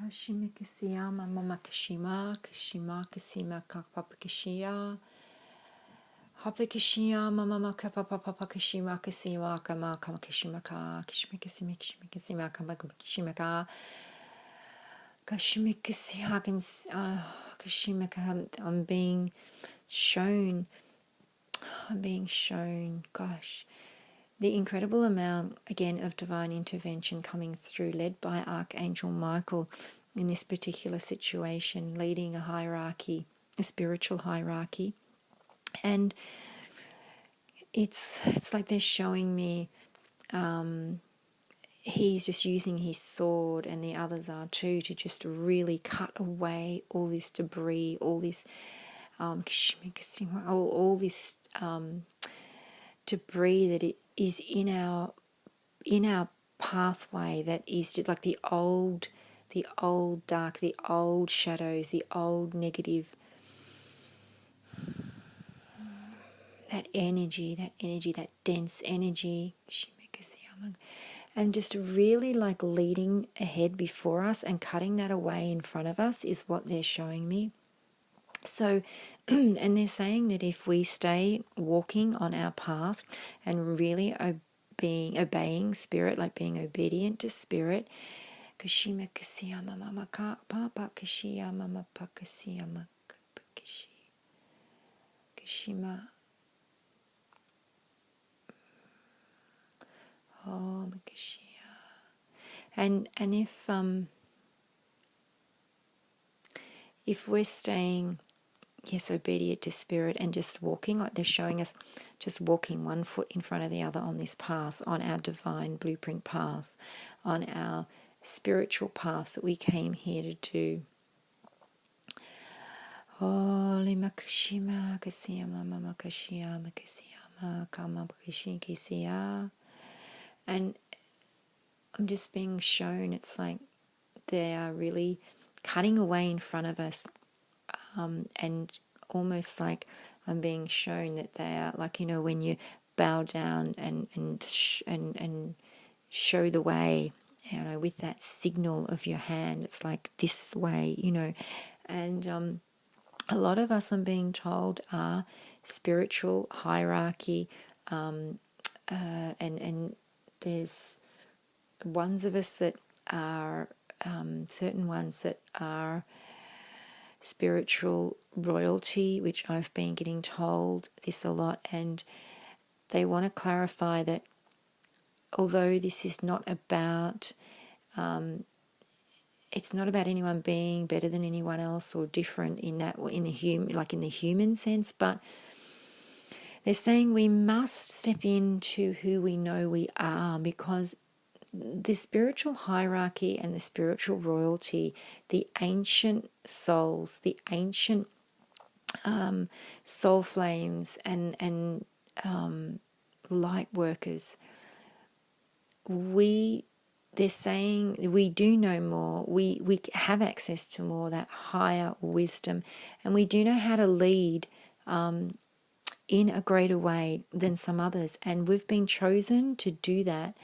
Kashima Kasiyama Mama Kashima Kashima Kasima Kapapa Kashia Hapakishia Mama Kapapa Kashima Kasima Kama Kama Kashima Ka Kashima Kasima Kashima Kasima Kama Kashima Ka Kashima Kasihakam Kashima Ka. I'm being shown, gosh, the incredible amount, again, of divine intervention coming through, led by Archangel Michael in this particular situation, leading a hierarchy, a spiritual hierarchy. And it's like they're showing me he's just using his sword, and the others are too, to just really cut away all this debris, all this all this debris that it is in our pathway, that is just like the old dark, the old shadows, the old negative, that energy, that dense energy, and just really like leading ahead before us and cutting that away in front of us is what they're showing me. So, and they're saying that if we stay walking on our path and really obeying Spirit, like being obedient to Spirit, Kashima Kasiyama Mama Papa Kashiyama Mama Pakasiyama Kashima Oh Makashia. And if we're staying, yes, obedient to Spirit and just walking, like they're showing us, just walking one foot in front of the other on this path, on our divine blueprint path, on our spiritual path that we came here to do. Holy Makashima Kasiyama Mama Kashiyama Kasiyama Kama Kashiyama. And I'm just being shown, it's like they are really cutting away in front of us, and almost like I'm being shown that they are like, you know, when you bow down and show the way, you know, with that signal of your hand, it's like this way, you know. And a lot of us, I'm being told, are spiritual hierarchy, and there's ones of us that are certain ones that are spiritual royalty, which I've been getting told this a lot, and they want to clarify that although this is not about it's not about anyone being better than anyone else or different in that, in the human sense, but they're saying we must step into who we know we are, because the spiritual hierarchy and the spiritual royalty, the ancient souls, the ancient soul flames and light workers, they're saying we do know more, we have access to more, that higher wisdom, and we do know how to lead in a greater way than some others, and we've been chosen to do that,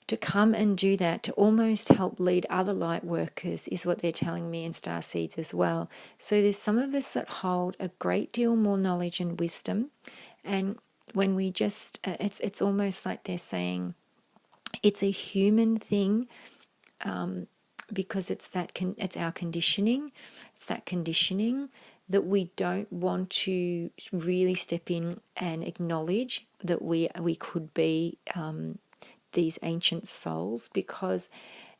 to come and do that, to almost help lead other light workers, is what they're telling me in star seeds as well. So there's some of us that hold a great deal more knowledge and wisdom, and when we just it's almost like they're saying it's a human thing, because it's our conditioning, it's that conditioning that we don't want to really step in and acknowledge that we could be these ancient souls, because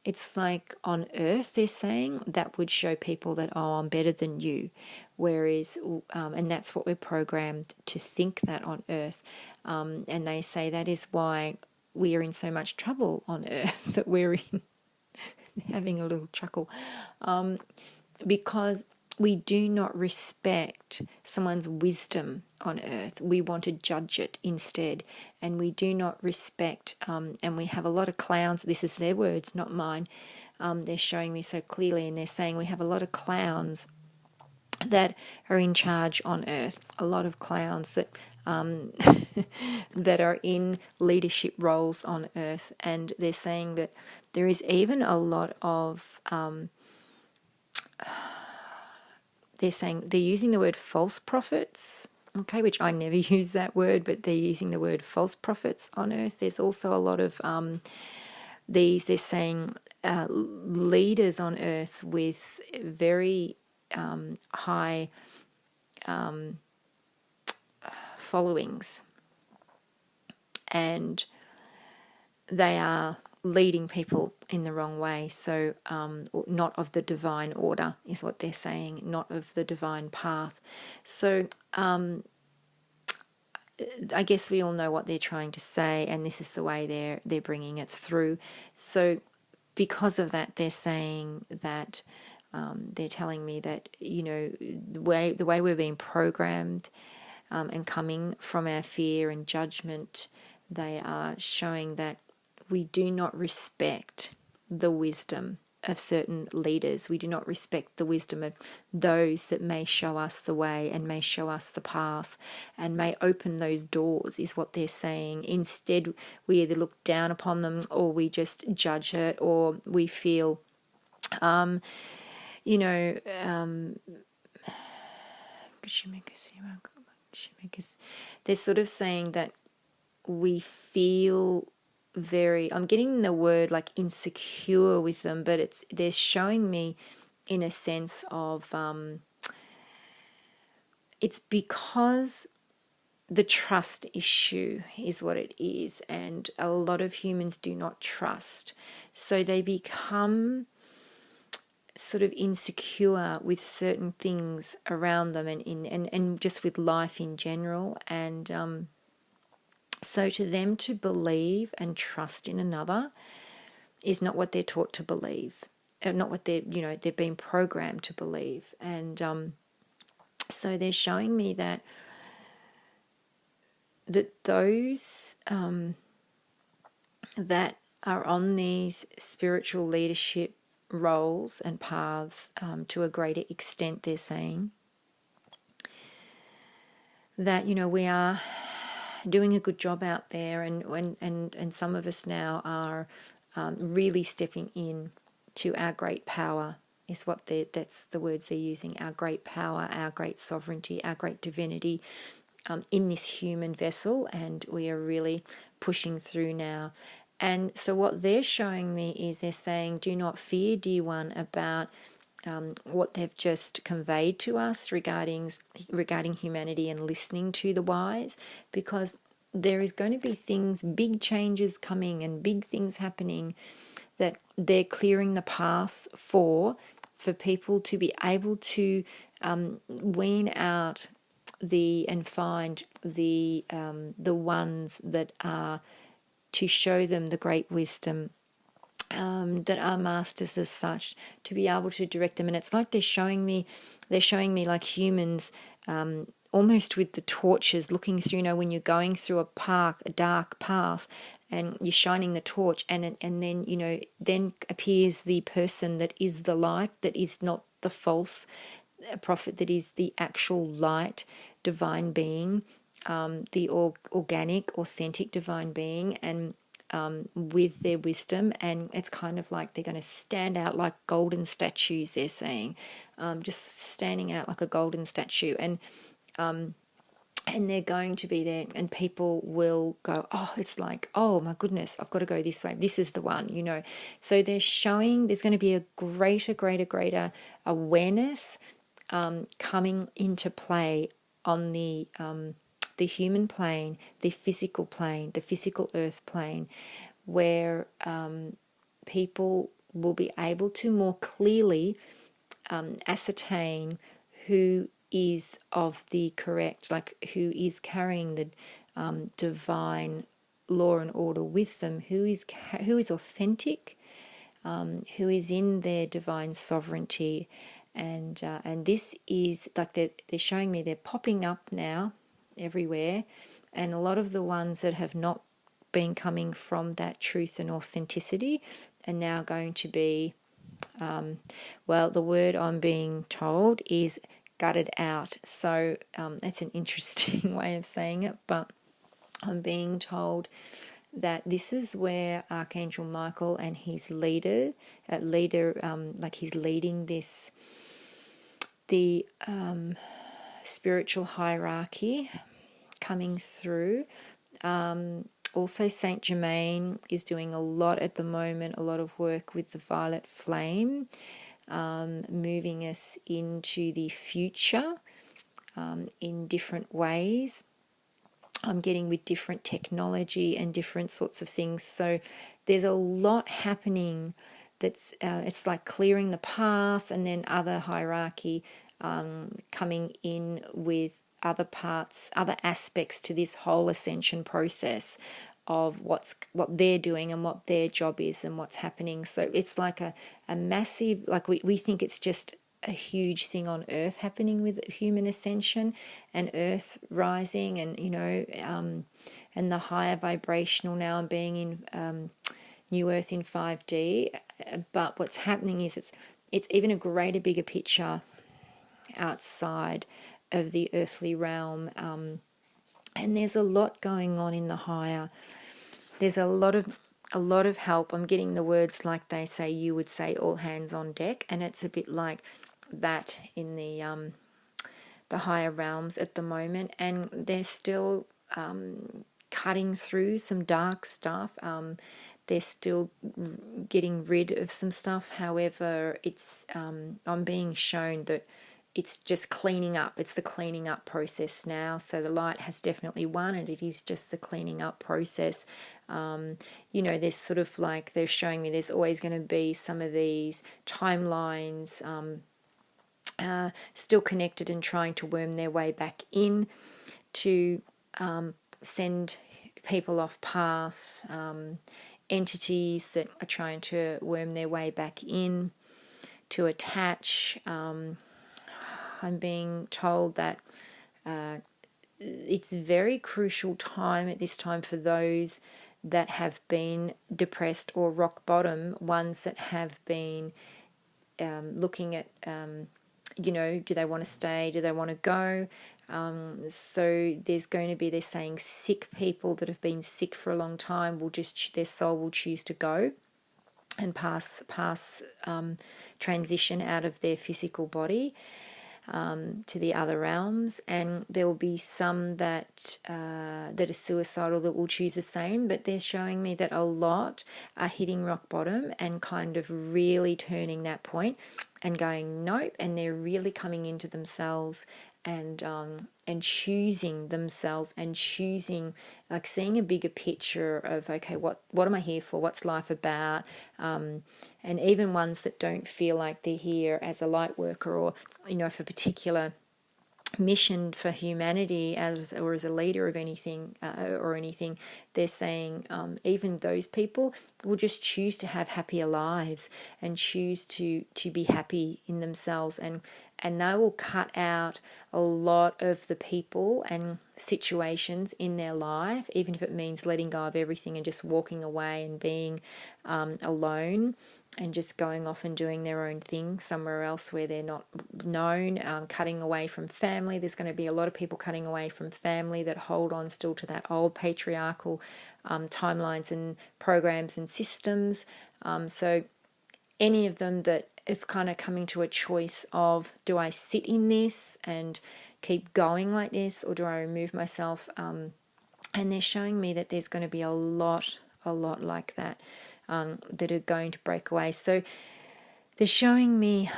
it's like on earth they're saying that would show people that, oh, I'm better than you, whereas and that's what we're programmed to think that on earth, and they say that is why we are in so much trouble on earth, that we're in having a little chuckle, because we do not respect someone's wisdom on earth. We want to judge it instead, and we do not respect, and we have a lot of clowns. This is their words, not mine. They're showing me so clearly, and they're saying we have a lot of clowns that are in charge on earth, a lot of clowns that that are in leadership roles on earth, and they're saying that there is even a lot of they're using the word false prophets, okay, which I never use that word, but they're using the word false prophets on earth. There's also a lot of they're saying leaders on earth with very high followings, and they are leading people in the wrong way. So not of the divine order is what they're saying, not of the divine path. So I guess we all know what they're trying to say, and this is the way they're bringing it through. So because of that, they're saying that they're telling me that, you know, the way we're being programmed and coming from our fear and judgment, they are showing that we do not respect the wisdom of certain leaders. We do not respect the wisdom of those that may show us the way and may show us the path and may open those doors, is what they're saying. Instead, we either look down upon them, or we just judge it, or we feel, you know, they're sort of saying that we feel very, I'm getting the word like insecure with them, but they're showing me in a sense of it's because the trust issue is what it is, and a lot of humans do not trust, so they become sort of insecure with certain things around them and just with life in general, and so to them to believe and trust in another is not what they're taught to believe, not what they've been programmed to believe. And so they're showing me that those that are on these spiritual leadership roles and paths to a greater extent, they're saying that, you know, we are doing a good job out there, and some of us now are really stepping in to our great power, is what that's the words they're using, our great power, our great sovereignty, our great divinity in this human vessel, and we are really pushing through now. And so what they're showing me is they're saying, do not fear, dear one, about what they've just conveyed to us regarding humanity and listening to the wise, because there is going to be things, big changes coming and big things happening that they're clearing the path for people to be able to wean out and find the ones that are to show them the great wisdom, that are masters as such, to be able to direct them. And it's like they're showing me like humans, almost with the torches, looking through, you know, when you're going through a dark path, and you're shining the torch, and then, you know, then appears the person that is the light, that is not the false prophet, that is the actual light, divine being, the organic, authentic divine being, and with their wisdom. And it's kind of like they're going to stand out like golden statues, they're saying, just standing out like a golden statue, and they're going to be there, and people will go, oh, it's like, oh my goodness, I've got to go this way, this is the one, you know. So they're showing there's going to be a greater awareness coming into play on the human plane, the physical plane, the physical earth plane, where people will be able to more clearly ascertain who is of the correct, like who is carrying the divine law and order with them, who is authentic, who is in their divine sovereignty. And this is like they're showing me, they're popping up now everywhere, and a lot of the ones that have not been coming from that truth and authenticity are now going to be, well, the word I'm being told is gutted out. So that's an interesting way of saying it, but I'm being told that this is where Archangel Michael and his like he's leading this, the spiritual hierarchy coming through. Also, Saint Germain is doing a lot at the moment, a lot of work with the violet flame, moving us into the future in different ways. I'm getting with different technology and different sorts of things. So there's a lot happening that's, it's like clearing the path, and then other hierarchy coming in with other parts, other aspects to this whole ascension process of what they're doing and what their job is and what's happening. So it's like a massive, like we think it's just a huge thing on earth happening with human ascension and earth rising, and and the higher vibrational now, and being in new earth in 5D. But what's happening is it's even a greater, bigger picture outside of the earthly realm, and there's a lot going on in the higher. There's a lot of help. I'm getting the words like they say, you would say, all hands on deck, and it's a bit like that in the higher realms at the moment, and they're still cutting through some dark stuff. They're still getting rid of some stuff. However, it's I'm being shown that it's just cleaning up. It's the cleaning up process now. So the light has definitely won, and it is just the cleaning up process. There's sort of like, they're showing me there's always going to be some of these timelines still connected and trying to worm their way back in to send people off path, entities that are trying to worm their way back in to attach. I'm being told that it's a very crucial time at this time for those that have been depressed or rock bottom, ones that have been looking at do they want to stay? Do they want to go? So there's going to be, they're saying, sick people that have been sick for a long time will just, their soul will choose to go and pass transition out of their physical body to the other realms. And there will be some that are suicidal that will choose the same, but they're showing me that a lot are hitting rock bottom and kind of really turning that point and going nope, and they're really coming into themselves and choosing themselves, and choosing, like, seeing a bigger picture of, okay, what am I here for? What's life about? And even ones that don't feel like they're here as a light worker, or for a particular mission for humanity or as a leader of anything they're saying even those people will just choose to have happier lives and choose to be happy in themselves, and they will cut out a lot of the people and situations in their life, even if it means letting go of everything and just walking away and being alone and just going off and doing their own thing somewhere else where they're not known, cutting away from family. There's going to be a lot of people cutting away from family that hold on still to that old patriarchal timelines and programs and systems. So any of them that it's kind of coming to a choice of, do I sit in this and keep going like this, or do I remove myself? And they're showing me that there's going to be a lot like that. That are going to break away. So they're showing me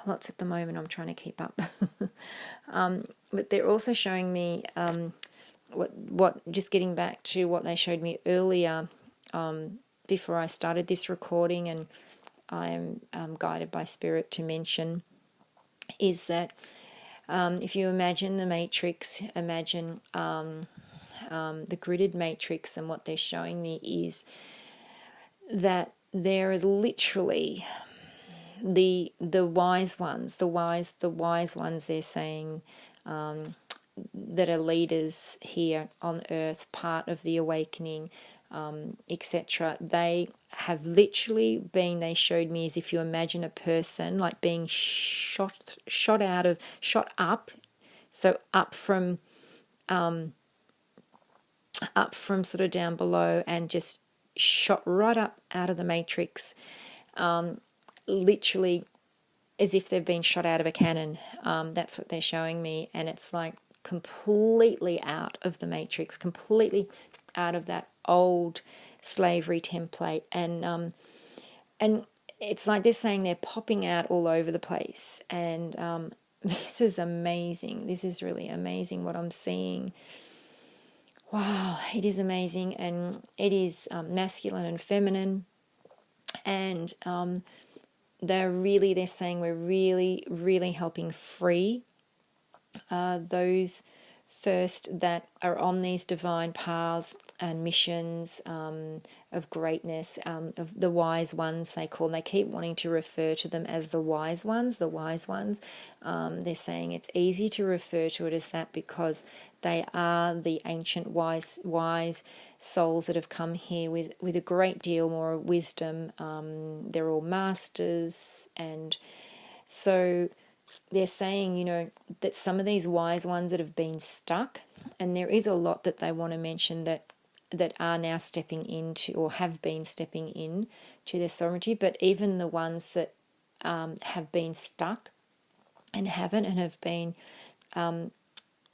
lots at the moment. I'm trying to keep up. But they're also showing me what just getting back to what they showed me earlier before I started this recording, and I am guided by Spirit to mention, is that if you imagine the Matrix, imagine the gridded matrix, and what they're showing me is that there are literally the wise ones, the wise ones, they're saying, that are leaders here on earth, part of the awakening, etc. They have literally been, they showed me, as if you imagine a person like being shot up, so up from up from sort of down below and just shot right up out of the matrix, literally as if they've been shot out of a cannon. That's what they're showing me, and it's like completely out of the matrix, completely out of that old slavery template, and it's like they're saying they're popping out all over the place, and this is amazing. This is really amazing what I'm seeing. Wow, it is amazing, and it is masculine and feminine, and they're saying we're really helping free those first that are on these divine paths and missions of greatness, of the wise ones they call. And they keep wanting to refer to them as the wise ones. The wise ones. They're saying it's easy to refer to it as that because they are the ancient wise souls that have come here with a great deal more wisdom. They're all masters, and so they're saying, you know, that some of these wise ones that have been stuck, and there is a lot that they want to mention that are now stepping into, or have been stepping in to their sovereignty, but even the ones that have been stuck and haven't, and have been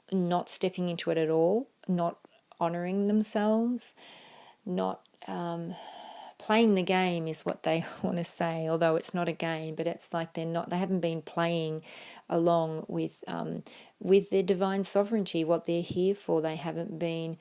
not stepping into it at all, not honoring themselves, not playing the game is what they want to say, although it's not a game, but it's like they haven't been playing along with their divine sovereignty, what they're here for. They haven't been.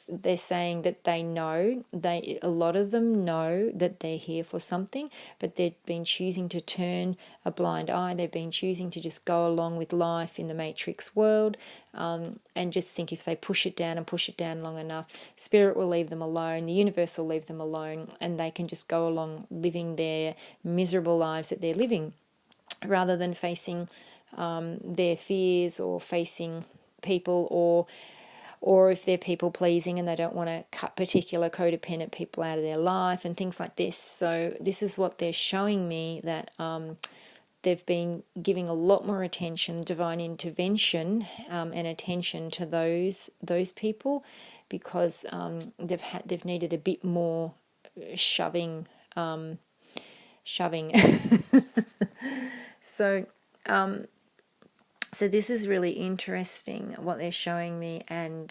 They're saying that they know, a lot of them know that they're here for something, but they've been choosing to turn a blind eye. They've been choosing to just go along with life in the matrix world, and just think if they push it down and push it down long enough, spirit will leave them alone, the universe will leave them alone, and they can just go along living their miserable lives that they're living, rather than facing their fears, or facing people, or if they're people pleasing and they don't want to cut particular codependent people out of their life and things like this. So this is what they're showing me, that they've been giving a lot more attention, divine intervention, and attention to those people, because they've needed a bit more shoving. So this is really interesting what they're showing me, and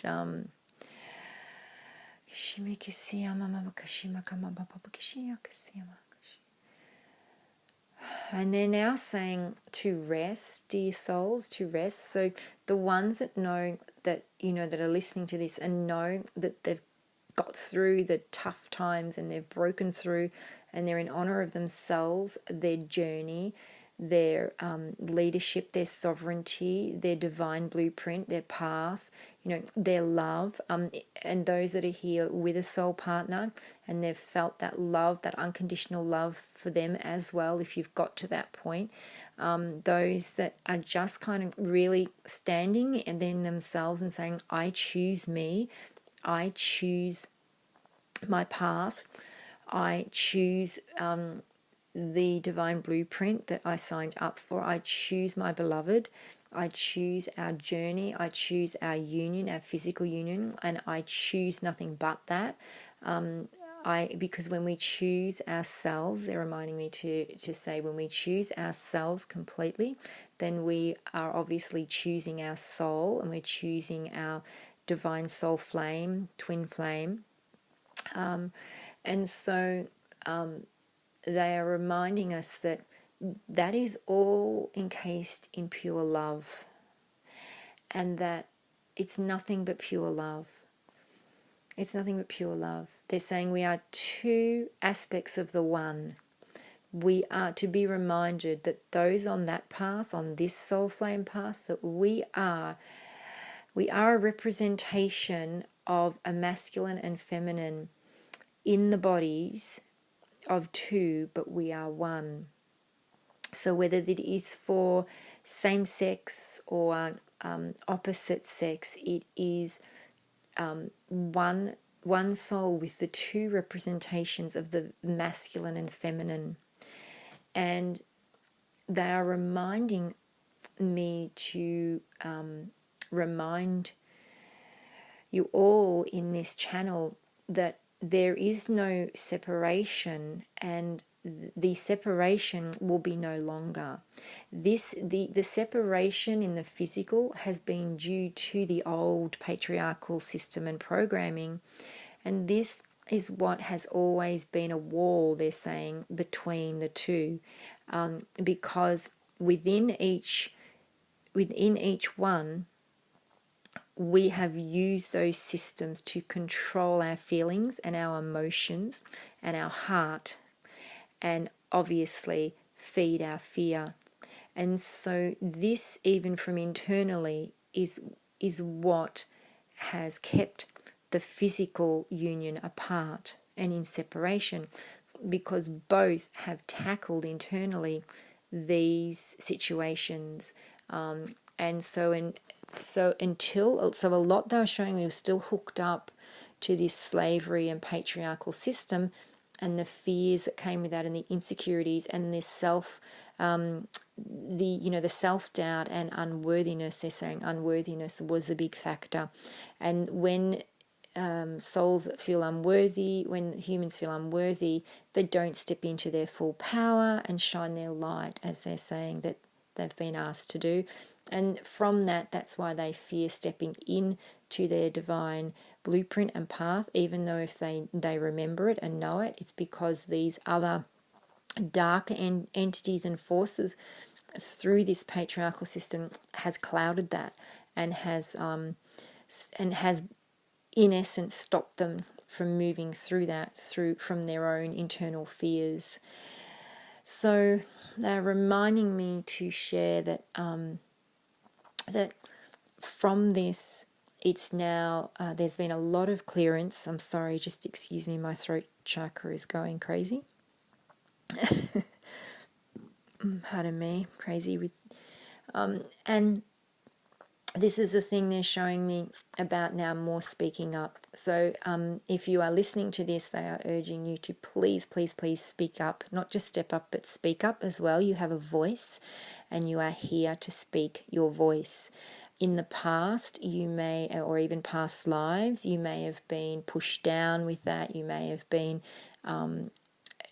they're now saying to rest, dear souls, to rest. So the ones that know that, you know, that are listening to this and know that they've got through the tough times and they've broken through, and they're in honor of themselves, their journey, their leadership, their sovereignty, their divine blueprint, their path, you know, their love, and those that are here with a soul partner and they've felt that love, that unconditional love for them as well, if you've got to that point, those that are just kind of really standing and then themselves and saying, I choose me, I choose my path, I choose the divine blueprint that I signed up for. I choose my beloved. I choose our journey. I choose our union, our physical union, and I choose nothing but that. Because when we choose ourselves, they're reminding me to say, when we choose ourselves completely, then we are obviously choosing our soul, and we're choosing our divine soul flame, twin flame. And so they are reminding us that that is all encased in pure love, and that it's nothing but pure love. It's nothing but pure love. They're saying we are two aspects of the one. We are to be reminded that those on that path, on this soul flame path, that we are a representation of a masculine and feminine in the bodies of two, but we are one. So whether it is for same sex or opposite sex, it is one soul with the two representations of the masculine and feminine. And they are reminding me to remind you all in this channel that there is no separation, and the separation will be no longer. The separation in the physical has been due to the old patriarchal system and programming, and this is what has always been a wall, they're saying, between the two, because within each one, we have used those systems to control our feelings and our emotions and our heart, and obviously feed our fear. And so this, even from internally, is what has kept the physical union apart and in separation, because both have tackled internally these situations. And so a lot they were showing me was still hooked up to this slavery and patriarchal system, and the fears that came with that, and the insecurities, and this the self-doubt and unworthiness. They're saying unworthiness was a big factor. And when souls feel unworthy, when humans feel unworthy, they don't step into their full power and shine their light, as they're saying that they've been asked to do. And from that's why they fear stepping in to their divine blueprint and path, even though if they remember it and know it, it's because these other dark entities and forces through this patriarchal system has clouded that, and has in essence stopped them from moving through that, from their own internal fears. So they're reminding me to share that that from this, it's now there's been a lot of clearance. I'm sorry, just excuse me, my throat chakra is going crazy. Pardon me, crazy with and this is the thing they're showing me about now, more speaking up. So if you are listening to this, they are urging you to please, please, please speak up. Not just step up, but speak up as well. You have a voice, and you are here to speak your voice. In the past, you may, or even past lives, you may have been pushed down with that. You may have been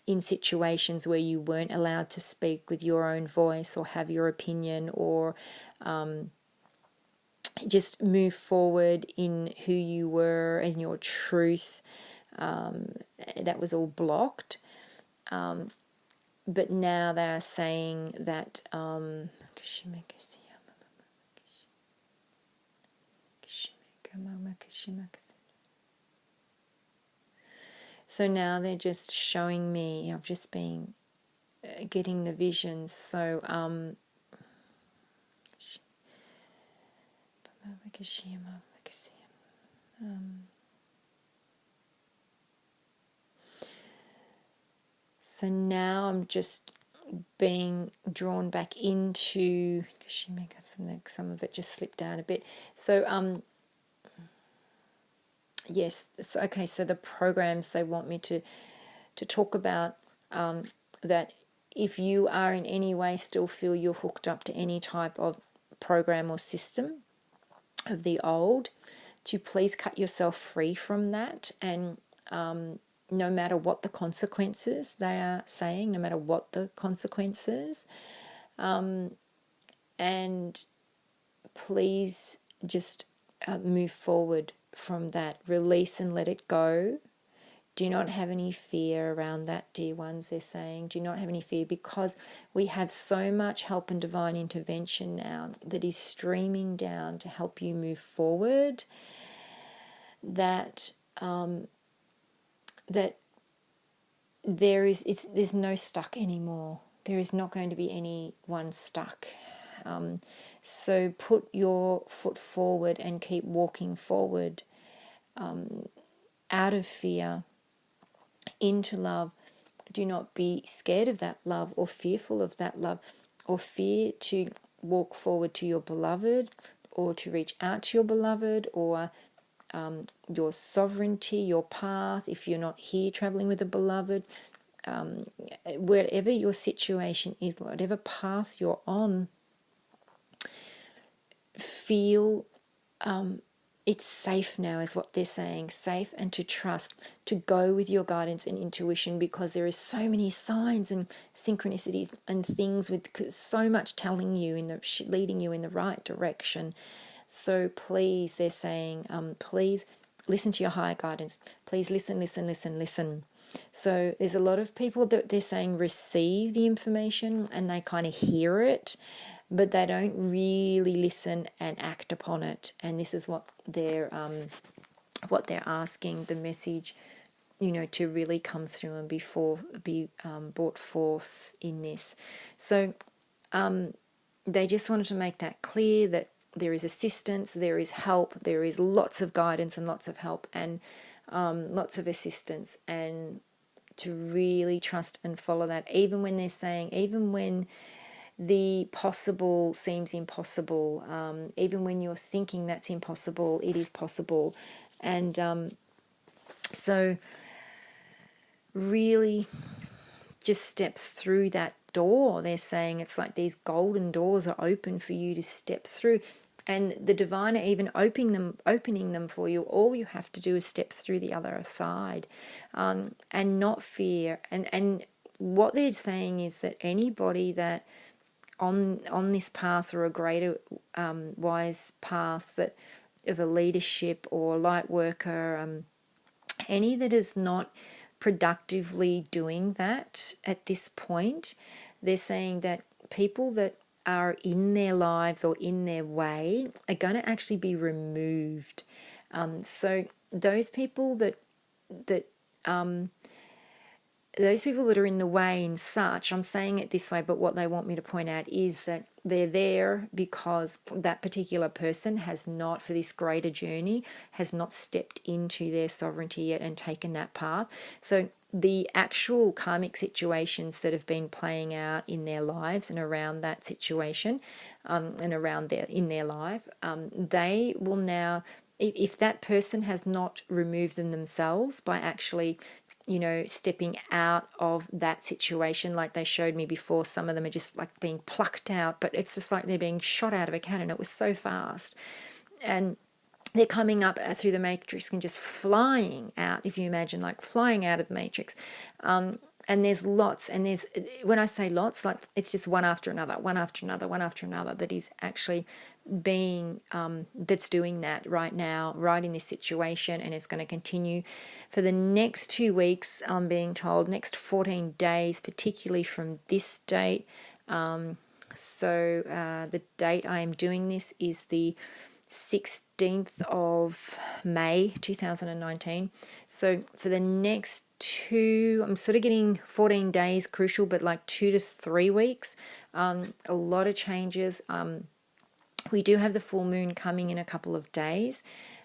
in situations where you weren't allowed to speak with your own voice or have your opinion, or just move forward in who you were and your truth. That was all blocked. But now they are saying that so now they're just showing me, I've just been getting the visions. So so now I'm just being drawn back into some of it just slipped out a bit. So yes, okay, so the programs they want me to talk about, that if you are in any way still feel you're hooked up to any type of program or system of the old, to please cut yourself free from that. And no matter what the consequences, they are saying, no matter what the consequences, and please just move forward from that. Release and let it go. Do not have any fear around that, dear ones, they're saying. Do not have any fear, because we have so much help and divine intervention now that is streaming down to help you move forward, that that there's no stuck anymore. There is not going to be anyone stuck. So put your foot forward and keep walking forward, out of fear, into love. Do not be scared of that love or fearful of that love, or fear to walk forward to your beloved, or to reach out to your beloved, or your sovereignty, your path. If you're not here traveling with a beloved, wherever your situation is, whatever path you're on, feel it's safe now, is what they're saying, safe, and to trust, to go with your guidance and intuition, because there is so many signs and synchronicities and things with so much telling you leading you in the right direction. So please, they're saying, please listen to your higher guidance. Please listen, listen, listen, listen. So there's a lot of people that they're saying receive the information and they kind of hear it, but they don't really listen and act upon it. And this is what they're asking the message, to really come through and be brought forth in this. So they just wanted to make that clear, that there is assistance, there is help, there is lots of guidance and lots of help and lots of assistance, and to really trust and follow that, even when they're saying, even when the possible seems impossible, even when you're thinking that's impossible, it is possible. And so really just step through that door. They're saying it's like these golden doors are open for you to step through, and the divine are even opening them for you. All you have to do is step through the other side, and not fear. And what they're saying is that anybody that on this path, or a greater wise path, that of a leadership or light worker, any that is not productively doing that at this point, they're saying that people that are in their lives or in their way are going to actually be removed. So those people that are in the way and such, I'm saying it this way, but what they want me to point out is that they're there because that particular person has not, for this greater journey, has not stepped into their sovereignty yet and taken that path. So the actual karmic situations that have been playing out in their lives and around that situation, and around in their life, they will now, if that person has not removed them themselves by actually stepping out of that situation, like they showed me before, some of them are just like being plucked out, but it's just like they're being shot out of a cannon. It was so fast. And they're coming up through the matrix and just flying out, if you imagine, like flying out of the matrix. And there's lots, and when I say lots, like it's just one after another, one after another, one after another, that is actually being, that's doing that right now, right in this situation, and it's going to continue for the next 2 weeks, I'm being told, next 14 days, particularly from this date. So the date I am doing this is the 16th of May 2019. So for the next I'm sort of getting 14 days crucial, but like 2 to 3 weeks, a lot of changes. We do have the full moon coming in a couple of days.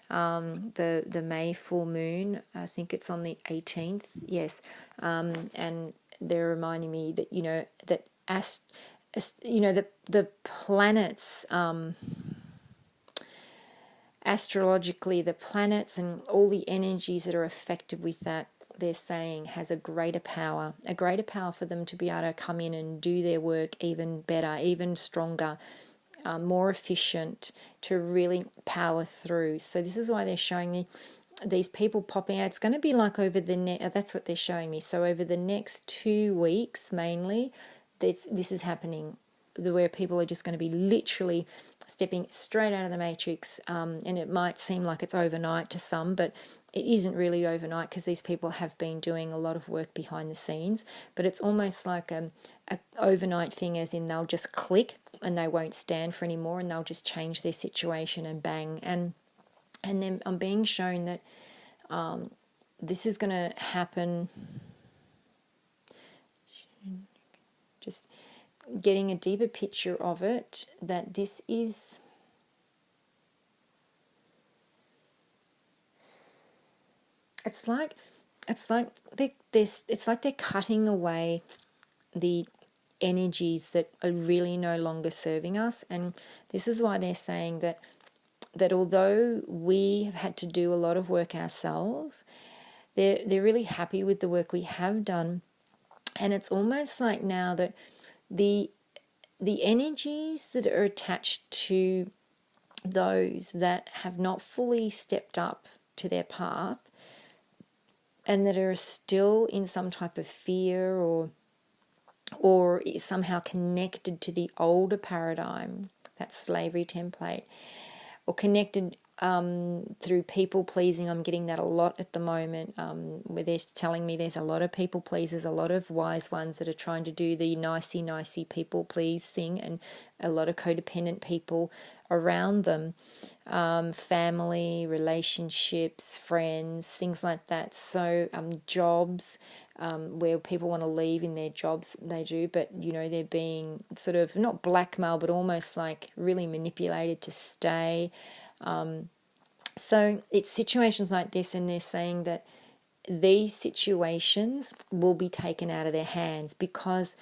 The May full moon, I think it's on the 18th. Yes. And they're reminding me that, that the planets, astrologically, the planets and all the energies that are affected with that, they're saying has a greater power for them to be able to come in and do their work even better, even stronger, more efficient, to really power through. So this is why they're showing me these people popping out. It's going to be like over the that's what they're showing me. So over the next 2 weeks, mainly, this is happening, where people are just going to be literally stepping straight out of the matrix. And it might seem like it's overnight to some, but it isn't really overnight, because these people have been doing a lot of work behind the scenes. But it's almost like a overnight thing, as in they'll just click and they won't stand for anymore, and they'll just change their situation and bang. And then I'm being shown that this is going to happen. Just getting a deeper picture of it, that this is, it's like they're cutting away the energies that are really no longer serving us. And this is why they're saying that although we have had to do a lot of work ourselves, they're really happy with the work we have done. And it's almost like now that the energies that are attached to those that have not fully stepped up to their path and that are still in some type of fear or somehow connected to the older paradigm, that slavery template, or connected through people pleasing. I'm getting that a lot at the moment, where they're telling me there's a lot of people pleasers, a lot of wise ones that are trying to do the nicey people please thing, and a lot of codependent people around them, family, relationships, friends, things like that. So jobs, where people want to leave in their jobs, they do, but they're being sort of not blackmailed, but almost like really manipulated to stay. So it's situations like this, and they're saying that these situations will be taken out of their hands because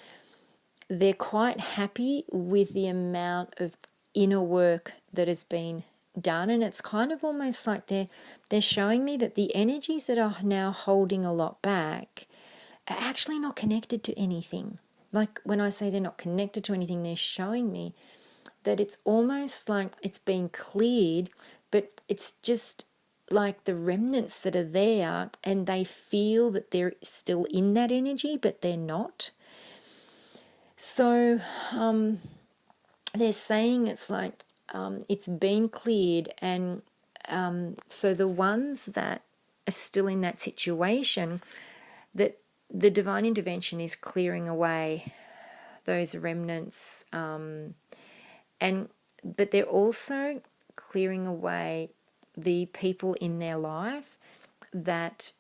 they're quite happy with the amount of inner work that has been done. And it's kind of almost like they're showing me that the energies that are now holding a lot back are actually not connected to anything. Like when I say they're not connected to anything, they're showing me that it's almost like it's been cleared, but it's just like the remnants that are there, and they feel that they're still in that energy, but they're not. So they're saying it's like it's been cleared, and so the ones that are still in that situation, that the divine intervention is clearing away those remnants, but they're also clearing away the people in their life that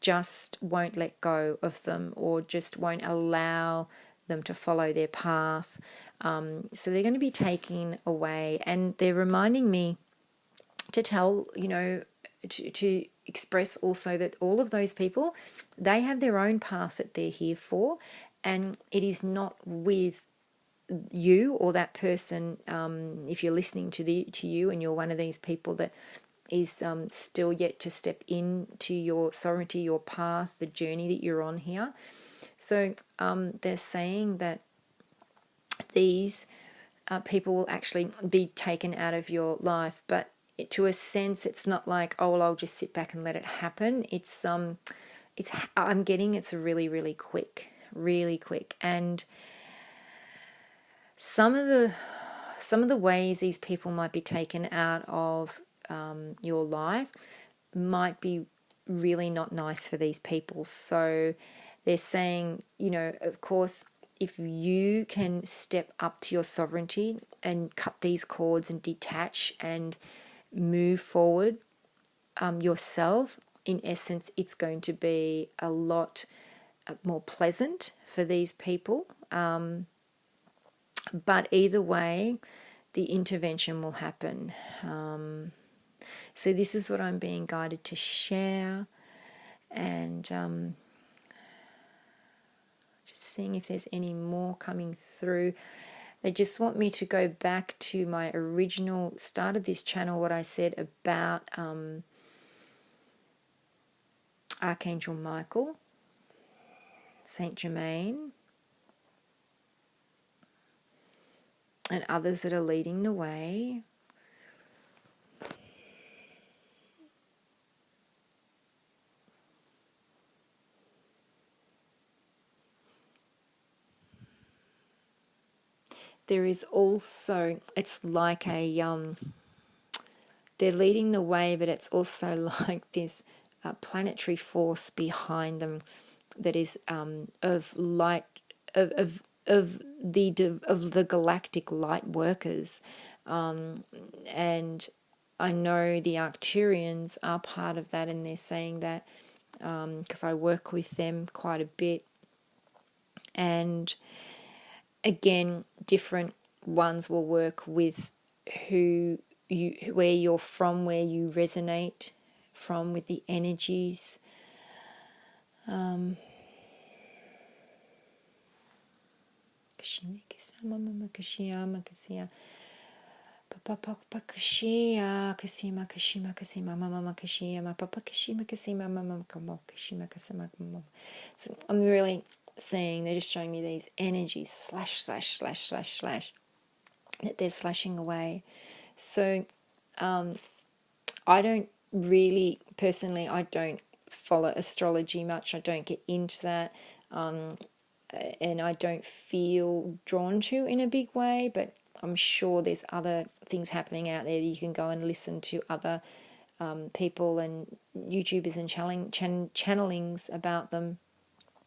just won't let go of them or just won't allow them to follow their path. So they're going to be taken away, and they're reminding me to tell, to express also that all of those people, they have their own path that they're here for, and it is not with you or that person. If you're listening to you and you're one of these people that is still yet to step into your sovereignty, your path, the journey that you're on here. So they're saying that these people will actually be taken out of your life, but to a sense, it's not like, oh, well, I'll just sit back and let it happen. I'm getting it's really, really quick, and some of the ways these people might be taken out of your life might be really not nice for these people. So they're saying, of course, if you can step up to your sovereignty and cut these cords and detach and move forward yourself, in essence, it's going to be a lot more pleasant for these people. But either way, the intervention will happen. So this is what I'm being guided to share, and just seeing if there's any more coming through. They just want me to go back to my original start of this channel, what I said about Archangel Michael, Saint Germain, and others that are leading the way. There is also, it's like they're leading the way, but it's also like this planetary force behind them that is of light, of the galactic light workers, and I know the Arcturians are part of that, and they're saying that because I work with them quite a bit, and again, different ones will work with where you're from, where you resonate from with the energies. So I'm really saying they're just showing me these energies slash that they're slashing away. So I don't really, personally, I don't follow astrology much. I don't get into that. And I don't feel drawn to in a big way, but I'm sure there's other things happening out there that you can go and listen to other people and YouTubers and channelings about them.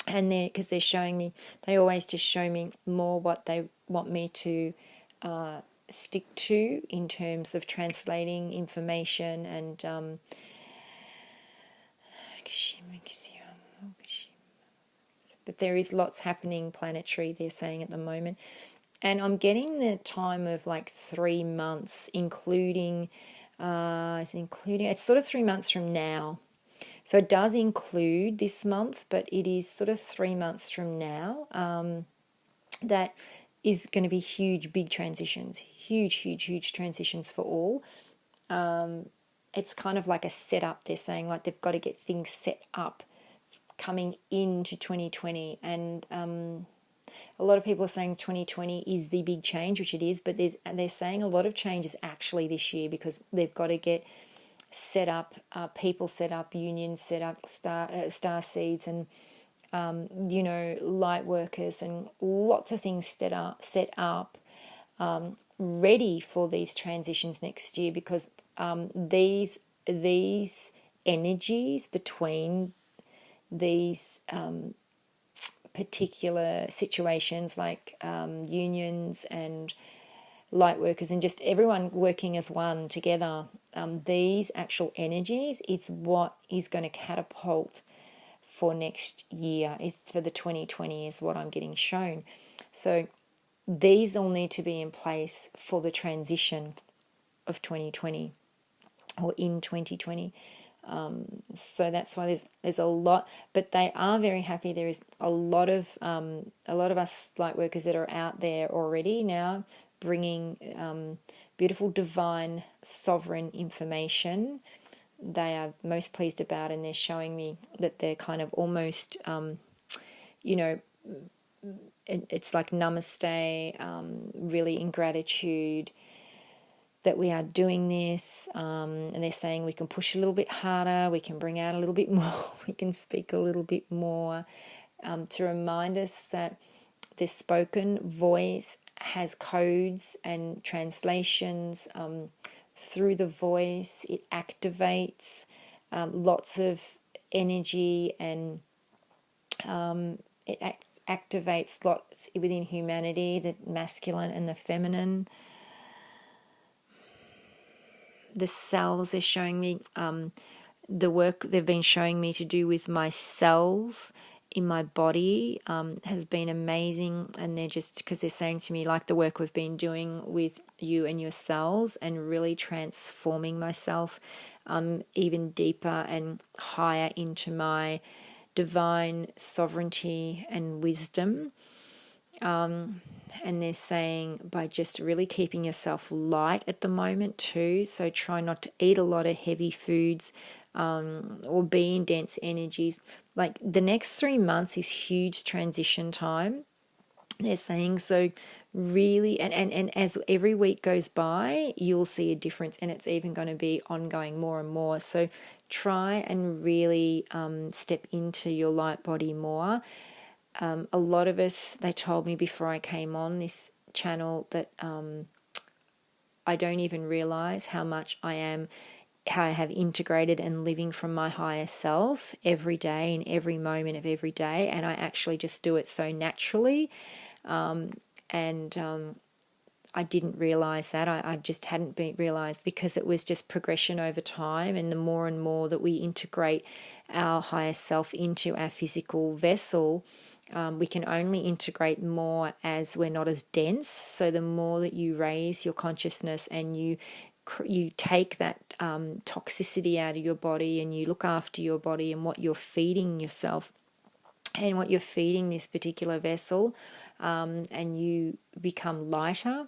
And because they're showing me, they always just show me more what they want me to stick to in terms of translating information and but there is lots happening planetary, they're saying, at the moment. And I'm getting the time of like 3 months, including it's sort of 3 months from now. So it does include this month, but it is sort of 3 months from now. That is going to be huge, big transitions, huge transitions for all. It's kind of like a setup. They're saying like they've got to get things set up coming into 2020, and a lot of people are saying 2020 is the big change, which it is, but they're saying a lot of change is actually this year, because they've got to get set up, people set up, unions set up, star seeds, and light workers, and lots of things set up, ready for these transitions next year, because these energies between these particular situations, like unions and light workers and just everyone working as one together, these actual energies is what is going to catapult for next year, is for the 2020, is what I'm getting shown. So these all need to be in place for the transition of 2020, or in 2020. So that's why there's a lot, but they are very happy. There is a lot of us light workers that are out there already now, bringing beautiful, divine, sovereign information. They are most pleased about, and they're showing me that they're kind of almost, it's like namaste, really in gratitude that we are doing this, and they're saying we can push a little bit harder, we can bring out a little bit more, we can speak a little bit more, to remind us that this spoken voice has codes and translations through the voice. It activates lots of energy, and it activates lots within humanity, the masculine and the feminine. The cells are showing me the work they've been showing me to do with my cells in my body has been amazing, and they're just, because they're saying to me, like, the work we've been doing with you and your cells, and really transforming myself even deeper and higher into my divine sovereignty and wisdom. And they're saying by just really keeping yourself light at the moment too. So try not to eat a lot of heavy foods or be in dense energies. Like the next 3 months is huge transition time, they're saying. So really, and as every week goes by, you'll see a difference, and it's even going to be ongoing more and more. So try and really step into your light body more. A lot of us, they told me before I came on this channel that I don't even realize how much how I have integrated and living from my higher self every day, in every moment of every day, and I actually just do it so naturally. I didn't realize that. I just hadn't been realized, because it was just progression over time, and the more and more that we integrate our higher self into our physical vessel, we can only integrate more as we're not as dense. So the more that you raise your consciousness and you take that toxicity out of your body, and you look after your body and what you're feeding yourself and what you're feeding this particular vessel, and you become lighter,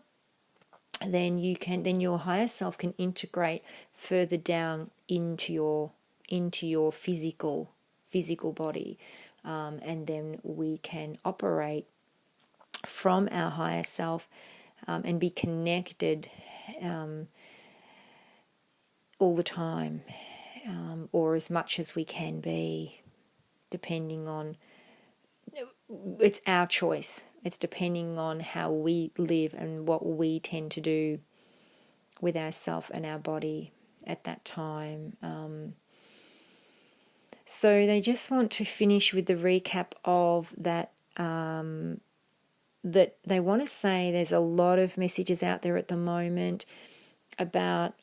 then your higher self can integrate further down into your physical body, and then we can operate from our higher self and be connected all the time, or as much as we can be, depending on, it's our choice. It's depending on how we live and what we tend to do with ourself and our body at that time. So they just want to finish with the recap of that, that they want to say there's a lot of messages out there at the moment about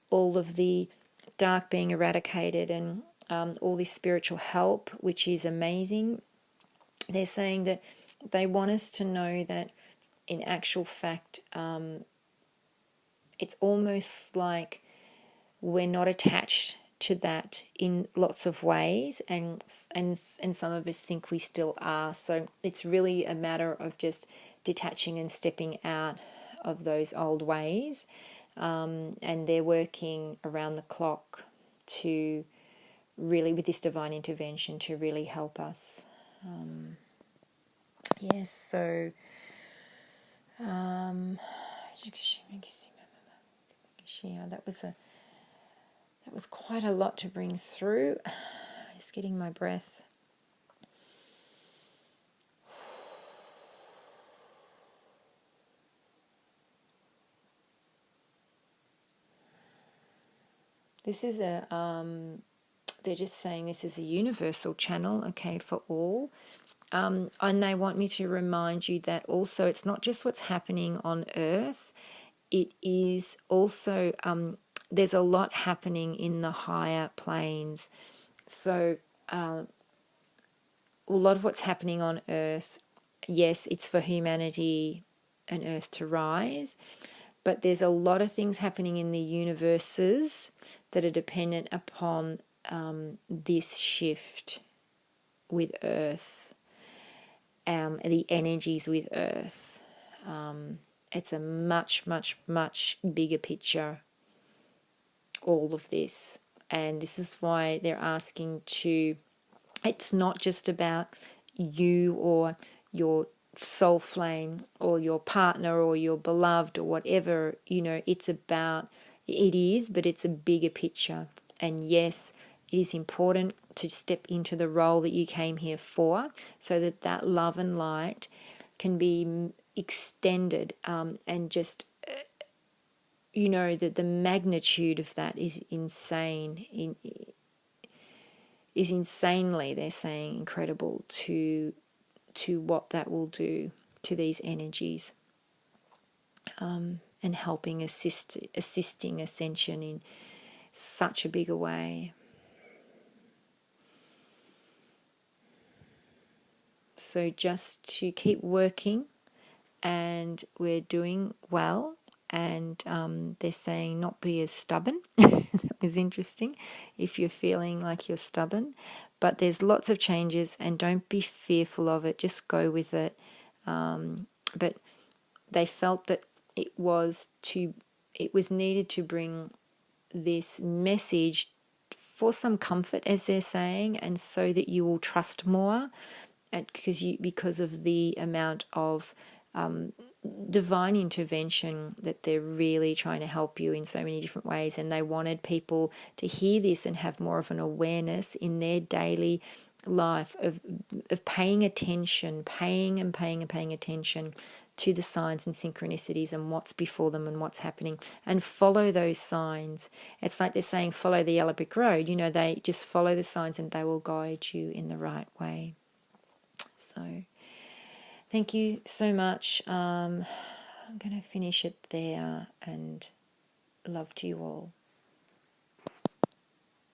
all of the dark being eradicated and all this spiritual help, which is amazing. They're saying that they want us to know that in actual fact, it's almost like we're not attached to that in lots of ways, and some of us think we still are. So it's really a matter of just detaching and stepping out of those old ways, and they're working around the clock to really, with this divine intervention, to really help us. Yes, so that was quite a lot to bring through. Just getting my breath. This is they're just saying this is a universal channel, okay, for all. And they want me to remind you that also it's not just what's happening on Earth, it is also, there's a lot happening in the higher planes. So a lot of what's happening on Earth, yes, it's for humanity and Earth to rise, but there's a lot of things happening in the universes that are dependent upon this shift with Earth, the energies with Earth. It's a much, much, much bigger picture, all of this. And this is why they're asking to, it's not just about you or your soul flame or your partner or your beloved or whatever, it's about, it is, but it's a bigger picture. And yes, it is important to step into the role that you came here for, so that that love and light can be extended, and just, that the magnitude of that is insane, is insanely, they're saying, incredible to what that will do to these energies, and helping assisting ascension in such a bigger way. So just to keep working, and we're doing well. And they're saying not be as stubborn. That was interesting, if you're feeling like you're stubborn. But there's lots of changes, and don't be fearful of it. Just go with it. But they felt that it was needed to bring this message for some comfort, as they're saying, and so that you will trust more, because of the amount of divine intervention that they're really trying to help you in so many different ways. And they wanted people to hear this and have more of an awareness in their daily life of paying attention, paying attention to the signs and synchronicities and what's before them and what's happening, and follow those signs. It's like they're saying follow the yellow brick road. They just follow the signs and they will guide you in the right way. So thank you so much. I'm going to finish it there, and love to you all.